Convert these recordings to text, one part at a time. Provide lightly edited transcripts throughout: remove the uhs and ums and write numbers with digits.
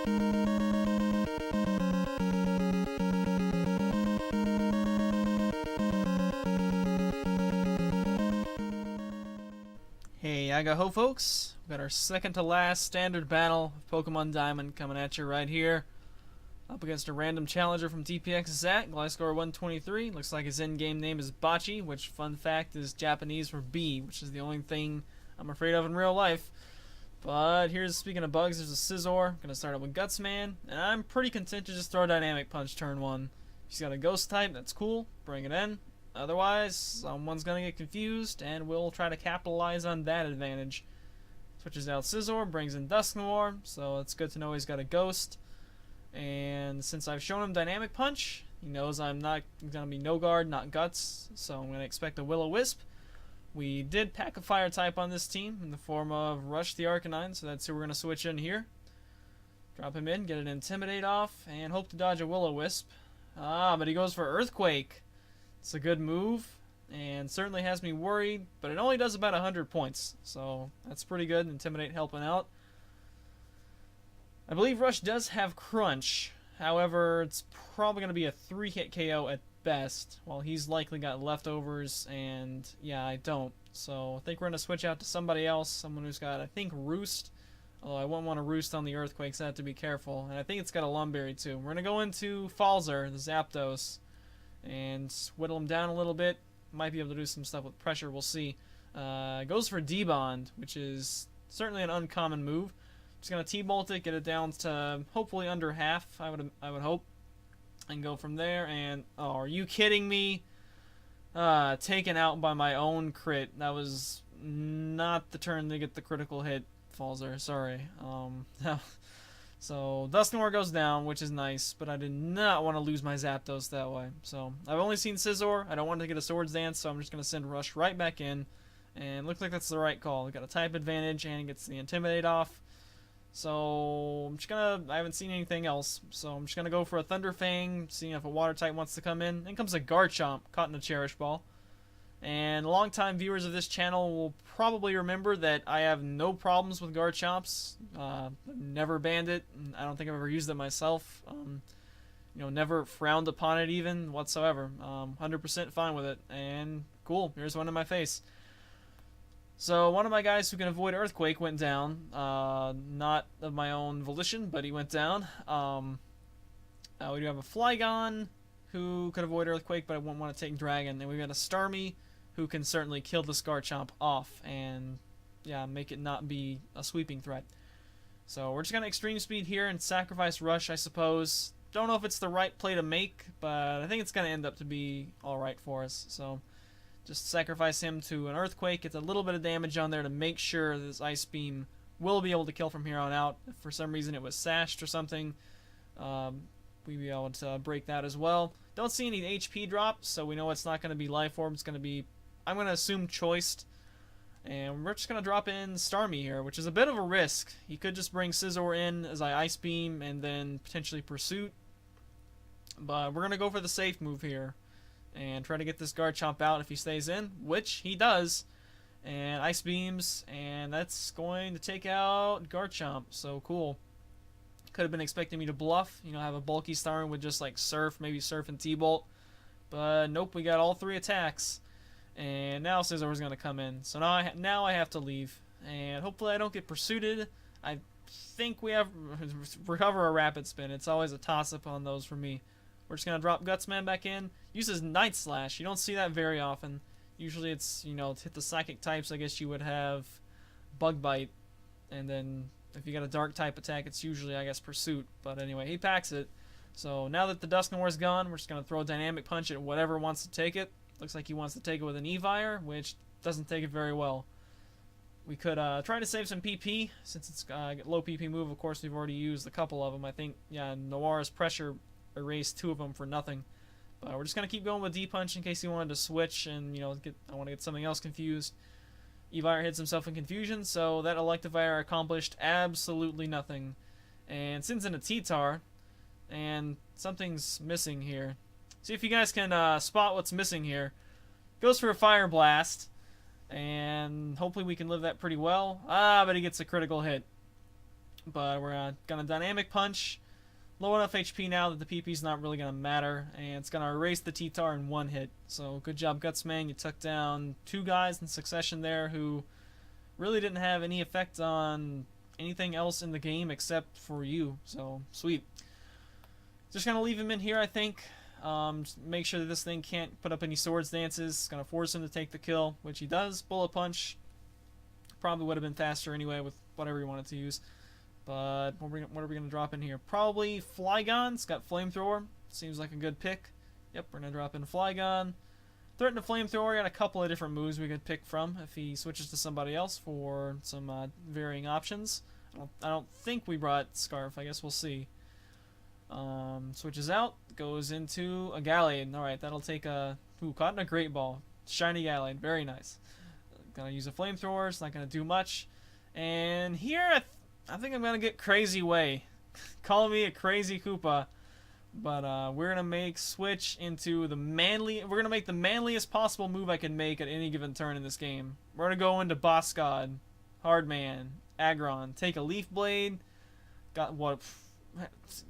Hey, Yaga ho folks, we've got our second to last standard battle of Pokemon Diamond coming at you right here. Up against a random challenger from TPX Zat, Gliscor123. Looks like his in-game name is Bachi, which, fun fact, is Japanese for bee, which is the only thing I'm afraid of in real life. But here's, speaking of bugs, there's a Scizor. Gonna start out with Gutsman, and I'm pretty content to just throw Dynamic Punch turn 1. He's got a Ghost type, that's cool, bring it in. Otherwise, someone's going to get confused, and we'll try to capitalize on that advantage. Switches out Scizor, brings in Dusknoir, so it's good to know he's got a Ghost. And since I've shown him Dynamic Punch, he knows I'm not going to be No Guard, not Guts, so I'm going to expect a Will-O-Wisp. We did pack a Fire type on this team in the form of Rush the Arcanine, so that's who we're going to switch in here. Drop him in, get an Intimidate off, and hope to dodge a Will-O-Wisp. But he goes for Earthquake. It's a good move, and certainly has me worried, but it only does about 100 points, so that's pretty good. Intimidate helping out. I believe Rush does have Crunch, however, it's probably going to be a 3-hit KO at best, while he's likely got leftovers, and yeah, I don't. So I think we're going to switch out to somebody else, someone who's got, I think, Roost, although I won't want to Roost on the Earthquakes, so I have to be careful, and I think it's got a Lumberry too. We're going to go into Falzer, the Zapdos, and whittle him down a little bit. Might be able to do some stuff with pressure, we'll see. Goes for D-Bond, which is certainly an uncommon move. Just gonna T-Bolt it, get it down to hopefully under half, I would hope, and go from there. And oh, are you kidding me? Taken out by my own crit. That was not the turn to get the critical hit, Falzer, sorry. So Dusknoir goes down, which is nice, but I did not want to lose my Zapdos that way. So I've only seen Scizor. I don't want to get a Swords Dance, so I'm just going to send Rush right back in. And looks like that's the right call. We got a type advantage and gets the Intimidate off. So I'm just going to, I haven't seen anything else, so I'm just going to go for a Thunder Fang, seeing if a Water type wants to come in. In comes a Garchomp, caught in a Cherish Ball. And longtime viewers of this channel will probably remember that I have no problems with Garchomps. Never banned it. I don't think I've ever used it myself. Never frowned upon it even whatsoever. 100% fine with it. And cool, here's one in my face. So one of my guys who can avoid Earthquake went down. Not of my own volition, but he went down. We do have a Flygon who could avoid Earthquake, but I won't want to take Dragon. And we've got a Starmie who can certainly kill this Garchomp off and, yeah, make it not be a sweeping threat. So we're just going to Extreme Speed here and sacrifice Rush, I suppose. Don't know if it's the right play to make, but I think it's going to end up to be alright for us. So just sacrifice him to an Earthquake. It's a little bit of damage on there to make sure this Ice Beam will be able to kill from here on out. If for some reason it was sashed or something, we'd be able to break that as well. Don't see any HP drops, so we know it's not going to be Life Orb. It's going to be, I'm going to assume, Choiced. And we're just going to drop in Starmie here, which is a bit of a risk. He could just bring Scizor in as I Ice Beam and then potentially Pursuit. But we're going to go for the safe move here and try to get this Garchomp out if he stays in, which he does. And Ice Beams, and that's going to take out Garchomp. So cool. Could have been expecting me to bluff, have a bulky Starmie with just like Surf, maybe Surf and T-Bolt. But nope, we got all 3 attacks. And now Scizor's going to come in. So now I have to leave. And hopefully I don't get pursuited. I think we have recover a Rapid Spin. It's always a toss-up on those for me. We're just going to drop Gutsman back in. Uses Night Slash. You don't see that very often. Usually it's, to hit the Psychic types, I guess you would have Bug Bite. And then if you got a Dark type attack, it's usually, I guess, Pursuit. But anyway, he packs it. So now that the Dusknoir's gone, we're just going to throw a Dynamic Punch at whatever wants to take it. Looks like he wants to take it with an Electivire, which doesn't take it very well. We could try to save some PP, since it's got low PP move. Of course, we've already used a couple of them. I think, yeah, Noir's Pressure erased 2 of them for nothing. But we're just going to keep going with D-Punch in case he wanted to switch and, I want to get something else confused. Electivire hits himself in confusion, so that Electivire accomplished absolutely nothing. And sends in a T-Tar, and something's missing here. See if you guys can spot what's missing here. Goes for a Fire Blast, and hopefully we can live that pretty well. But he gets a critical hit. But we're gonna dynamic punch. Low enough HP now that the PP's not really gonna matter, and it's gonna erase the T-Tar in one hit. So good job, Gutsman. You took down 2 guys in succession there who really didn't have any effect on anything else in the game except for you. So sweet. Just gonna leave him in here, I think. Make sure that this thing can't put up any swords dances. It's gonna force him to take the kill, which he does. Bullet punch probably would have been faster anyway with whatever you wanted to use. But what are we going to drop in here? Probably Flygon. It's got Flamethrower. Seems like a good pick. Yep, we're going to drop in Flygon. Threaten to Flamethrower. Got a couple of different moves we could pick from if he switches to somebody else for some varying options. I don't think we brought Scarf. I guess we'll see. Switches out. Goes into a Gallade. Alright, that'll take a... Ooh, caught in a Great Ball. Shiny Gallade. Very nice. Gonna use a Flamethrower. It's not going to do much. And here I think I'm gonna get Crazy Way. Call me a crazy Koopa, but we're gonna make switch into the manly. We're gonna make the manliest possible move I can make at any given turn in this game. We're gonna go into Boss God, Hardman, Aggron, take a Leaf Blade. Got what?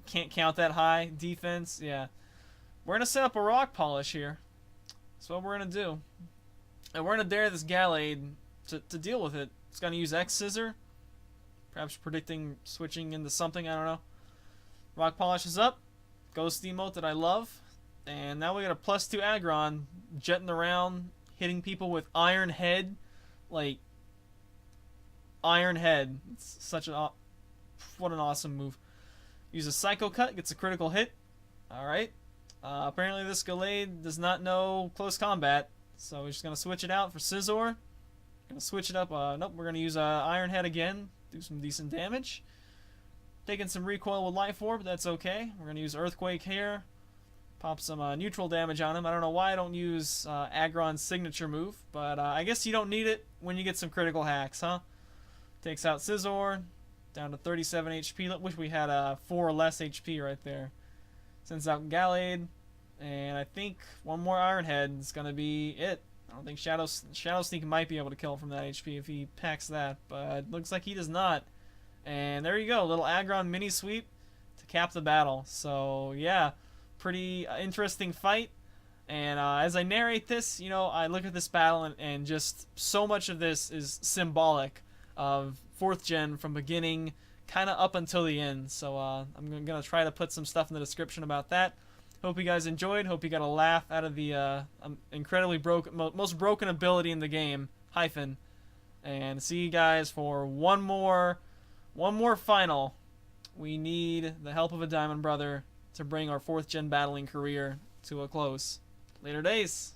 Can't count that high defense. Yeah, we're gonna set up a Rock Polish here. That's what we're gonna do, and we're gonna dare this Gallade to deal with it. It's gonna use X Scissor. Perhaps predicting switching into something, I don't know. Rock Polish is up. Ghost emote that I love. And now we got a +2 Aggron jetting around, hitting people with Iron Head. Like, Iron Head. It's such an... What an awesome move. Use a Psycho Cut, gets a critical hit. Alright. Apparently this Gallade does not know close combat. So we're just going to switch it out for Scizor. Gonna switch it up. Nope, we're going to use Iron Head again. Do some decent damage. Taking some recoil with Life Orb, but that's okay. We're going to use Earthquake here. Pop some neutral damage on him. I don't know why I don't use Aggron's signature move, but I guess you don't need it when you get some critical hacks, huh? Takes out Scizor, down to 37 HP. Wish we had 4 less HP right there. Sends out Gallade, and I think one more Iron Head is going to be it. I don't think Shadow Sneak might be able to kill from that HP if he packs that, but looks like he does not. And there you go, little Aggron mini sweep to cap the battle. So yeah, pretty interesting fight. And as I narrate this, you know, I look at this battle and just so much of this is symbolic of 4th gen from beginning kind of up until the end. So I'm going to try to put some stuff in the description about that. Hope you guys enjoyed. Hope you got a laugh out of the incredibly broken, most broken ability in the game, Hyphen. And see you guys for one more final. We need the help of a Diamond Brother to bring our 4th gen battling career to a close. Later days.